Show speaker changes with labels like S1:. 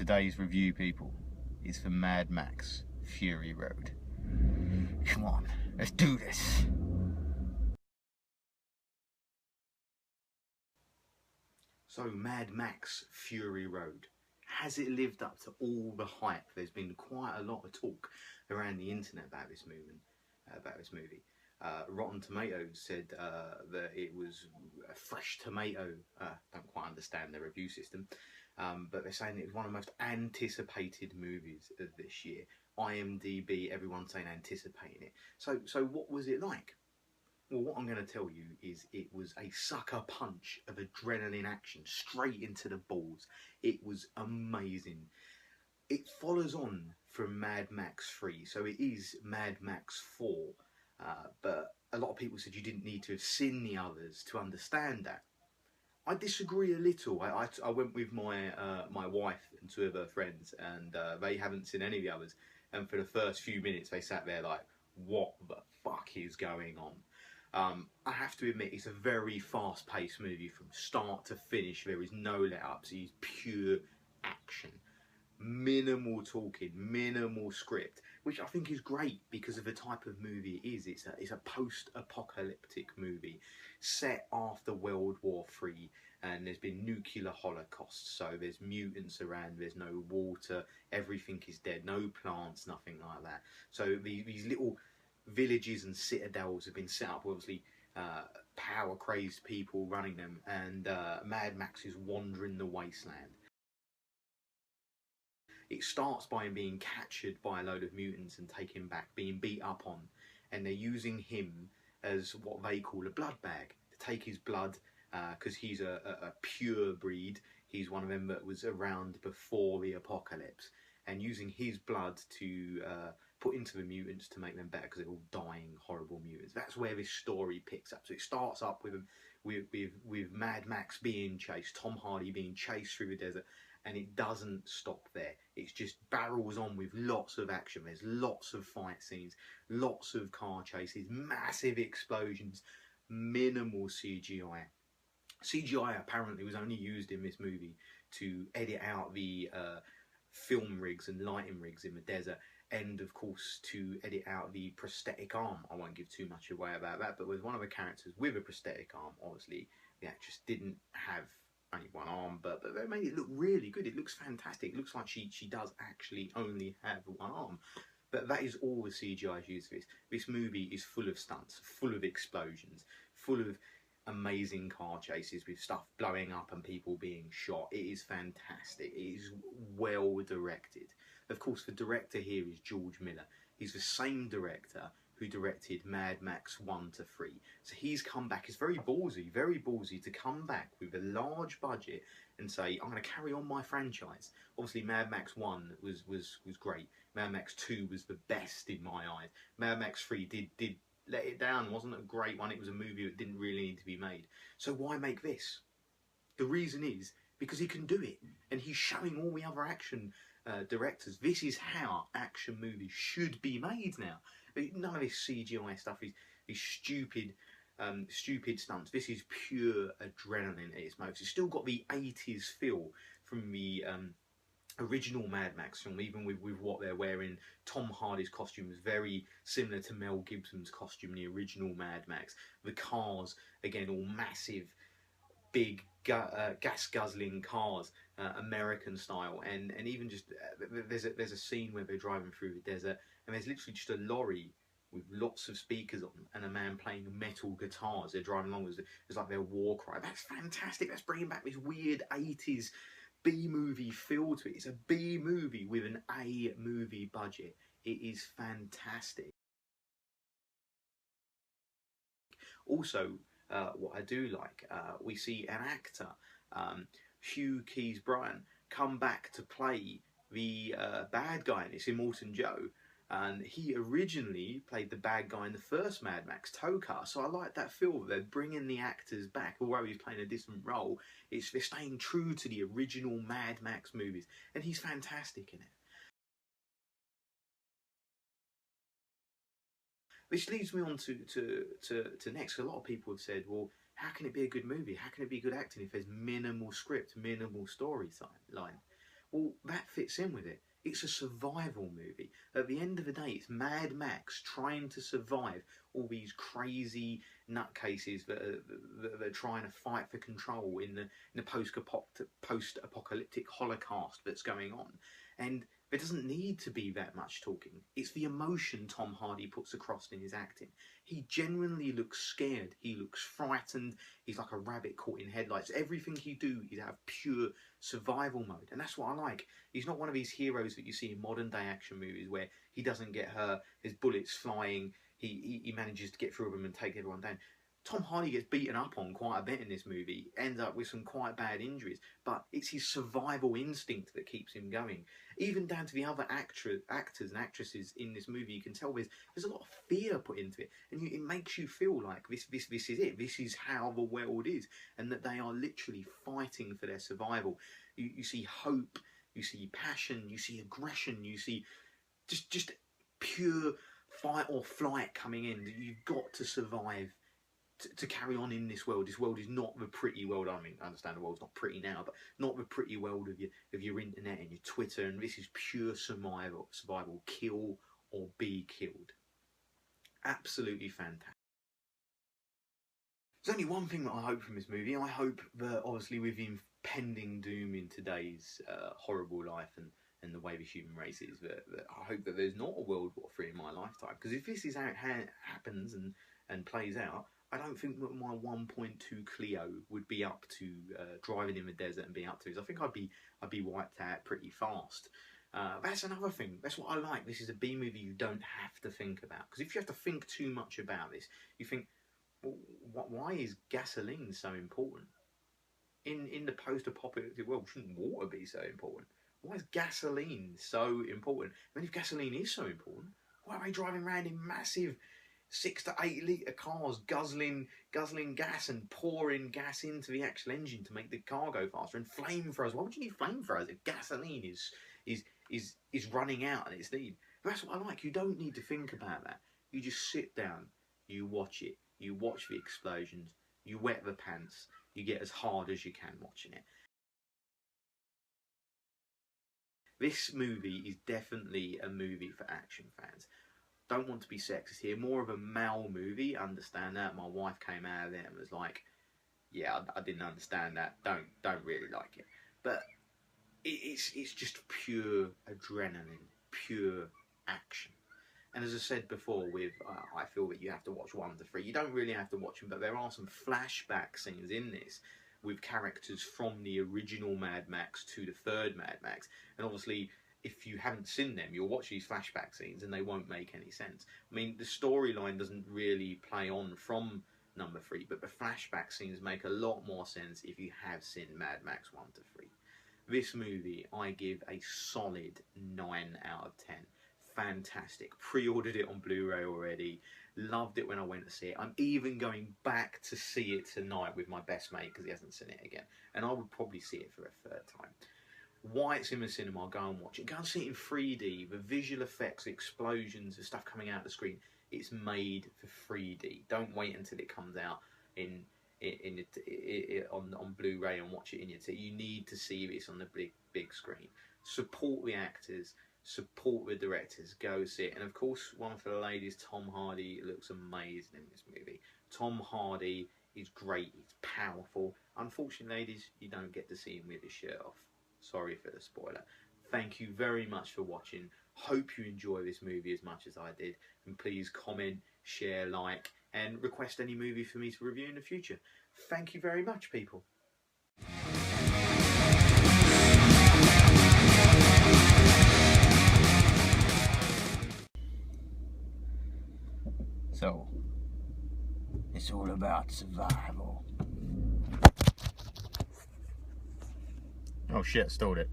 S1: today's review, people, is for Mad Max Fury Road. Come on, let's do this. So, Mad Max Fury Road. Has it lived up to all the hype? There's been quite a lot of talk around the internet about this movie. Rotten Tomatoes said that it was a fresh tomato. Don't quite understand their review system, but they're saying it was one of the most anticipated movies of this year. IMDb, everyone's saying anticipating it. So what was it like? Well, what I'm going to tell you is it was a sucker punch of adrenaline action straight into the balls. It was amazing. It follows on from Mad Max 3, so it is Mad Max 4, but a lot of people said you didn't need to have seen the others to understand that. I disagree a little. I went with my my wife and two of her friends, and they haven't seen any of the others, and for the first few minutes they sat there like, what the fuck is going on? I have to admit, it's a very fast-paced movie from start to finish. There is no let-ups. It's pure action. Minimal talking, minimal script, which I think is great because of the type of movie it is. It's a post-apocalyptic movie set after World War III, and there's been nuclear holocaust, so there's mutants around, there's no water, everything is dead, no plants, nothing like that. So these little villages and citadels have been set up, obviously power-crazed people running them, and Mad Max is wandering the wasteland. It starts by him being captured by a load of mutants and taken back, being beat up on, and they're using him as what they call a blood bag, to take his blood, because he's a pure breed. He's one of them that was around before the apocalypse, and using his blood to put into the mutants to make them better, because they're all dying, horrible mutants. That's where this story picks up. So it starts up with Mad Max being chased, Tom Hardy being chased through the desert, and it doesn't stop there. It's just barrels on with lots of action. There's lots of fight scenes, lots of car chases, massive explosions, minimal CGI. CGI apparently was only used in this movie to edit out the film rigs and lighting rigs in the desert, and of course to edit out the prosthetic arm. I won't give too much away about that, but with one of the characters with a prosthetic arm, obviously the actress didn't have only one arm, but they made it look really good. It looks fantastic. It looks like she does actually only have one arm. But that is all the CGI used for this. This movie is full of stunts, full of explosions, full of amazing car chases with stuff blowing up and people being shot. It is fantastic. It is well directed. Of course, the director here is George Miller. He's the same director who directed Mad Max 1 to 3. So he's come back. It's very ballsy to come back with a large budget and say, I'm going to carry on my franchise. Obviously, Mad Max 1 was great. Mad Max 2 was the best in my eyes. Mad Max 3 did let it down. Wasn't a great one. It was a movie that didn't really need to be made. So why make this? The reason is because he can do it, and he's showing all the other action directors this is how action movies should be made now. None of this CGI stuff is stupid stunts. This is pure adrenaline at its most. It's still got the 80s feel from the original Mad Max film, even with what they're wearing. Tom Hardy's costume is very similar to Mel Gibson's costume in the original Mad Max. The cars, again, all massive, big gas-guzzling cars, American style, and even just there's a scene where they're driving through the desert, and there's literally just a lorry with lots of speakers on and a man playing metal guitars. They're driving along, it's like their war cry. That's fantastic. That's bringing back this weird 80s B-movie feel to it. It's a B-movie with an A-movie budget. It is fantastic. Also, what I do like, we see an actor, Hugh Keys-Bryan, come back to play the bad guy in this, Immortan Joe, and he originally played the bad guy in the first Mad Max, Tokar. So I like that feel. They're bringing the actors back, although he's playing a different role. They're staying true to the original Mad Max movies, and he's fantastic in it. Which leads me on to next. A lot of people have said, well, how can it be a good movie? How can it be good acting if there's minimal script, minimal storyline? Well, that fits in with it. It's a survival movie. At the end of the day, it's Mad Max trying to survive all these crazy nutcases that are trying to fight for control in the post-apocalyptic holocaust that's going on. And there doesn't need to be that much talking. It's the emotion Tom Hardy puts across in his acting. He genuinely looks scared. He looks frightened. He's like a rabbit caught in headlights. Everything he do is out of pure survival mode. And that's what I like. He's not one of these heroes that you see in modern day action movies where he doesn't get hurt, his bullets flying, he manages to get through them and take everyone down. Tom Hardy gets beaten up on quite a bit in this movie, ends up with some quite bad injuries, but it's his survival instinct that keeps him going. Even down to the other actors and actresses in this movie, you can tell there's a lot of fear put into it, and it makes you feel like this is it, this is how the world is, and that they are literally fighting for their survival. You see hope, you see passion, you see aggression, you see just pure fight or flight coming in, that you've got to survive to carry on in this world. This world is not the pretty world. I mean, I understand the world's not pretty now, but not the pretty world of your internet and your Twitter. And this is pure survival. Kill or be killed. Absolutely fantastic. There's only one thing that I hope from this movie. I hope that, obviously, with the impending doom in today's horrible life and the way the human race is, that I hope that there's not a World War III in my lifetime. Because if this is how it happens and plays out, I don't think that my 1.2 Clio would be up to driving in the desert and being up to this. I think I'd be wiped out pretty fast. That's another thing. That's what I like. This is a B movie you don't have to think about. Because if you have to think too much about this, you think, well, why is gasoline so important? In the post-apocalyptic world, shouldn't water be so important? Why is gasoline so important? I mean, if gasoline is so important, why are they driving around in massive 6 to 8 litre cars, guzzling gas and pouring gas into the actual engine to make the car go faster, and flamethrowers? Why would you need flamethrowers if gasoline is running out and it's needed? That's what I like. You don't need to think about that. You just sit down, you watch it, you watch the explosions, you wet the pants, you get as hard as you can watching it. This movie is definitely a movie for action fans. Don't want to be sexist here, more of a male movie, understand that. My wife came out of it and was like, yeah, I didn't understand that, don't really like it. But it's just pure adrenaline, pure action. And as I said before, I feel that you have to watch 1 to 3. You don't really have to watch them, but there are some flashback scenes in this with characters from the original Mad Max to the third Mad Max. And obviously, if you haven't seen them, you'll watch these flashback scenes and they won't make any sense. I mean, the storyline doesn't really play on from number 3, but the flashback scenes make a lot more sense if you have seen Mad Max 1 to 3. This movie, I give a solid 9 out of 10. Fantastic. Pre-ordered it on Blu-ray already. Loved it when I went to see it. I'm even going back to see it tonight with my best mate because he hasn't seen it again. And I would probably see it for a 3rd time. Why it's in the cinema, go and watch it. Go and see it in 3D. The visual effects, the explosions, the stuff coming out of the screen. It's made for 3D. Don't wait until it comes out on Blu-ray and watch it in your TV. You need to see this on the big screen. Support the actors. Support the directors. Go see it. And of course, one for the ladies, Tom Hardy looks amazing in this movie. Tom Hardy is great. He's powerful. Unfortunately, ladies, you don't get to see him with his shirt off. Sorry for the spoiler. Thank you very much for watching. Hope you enjoy this movie as much as I did. And please comment, share, like, and request any movie for me to review in the future. Thank you very much, people. So, it's all about survival. Oh shit, stole it.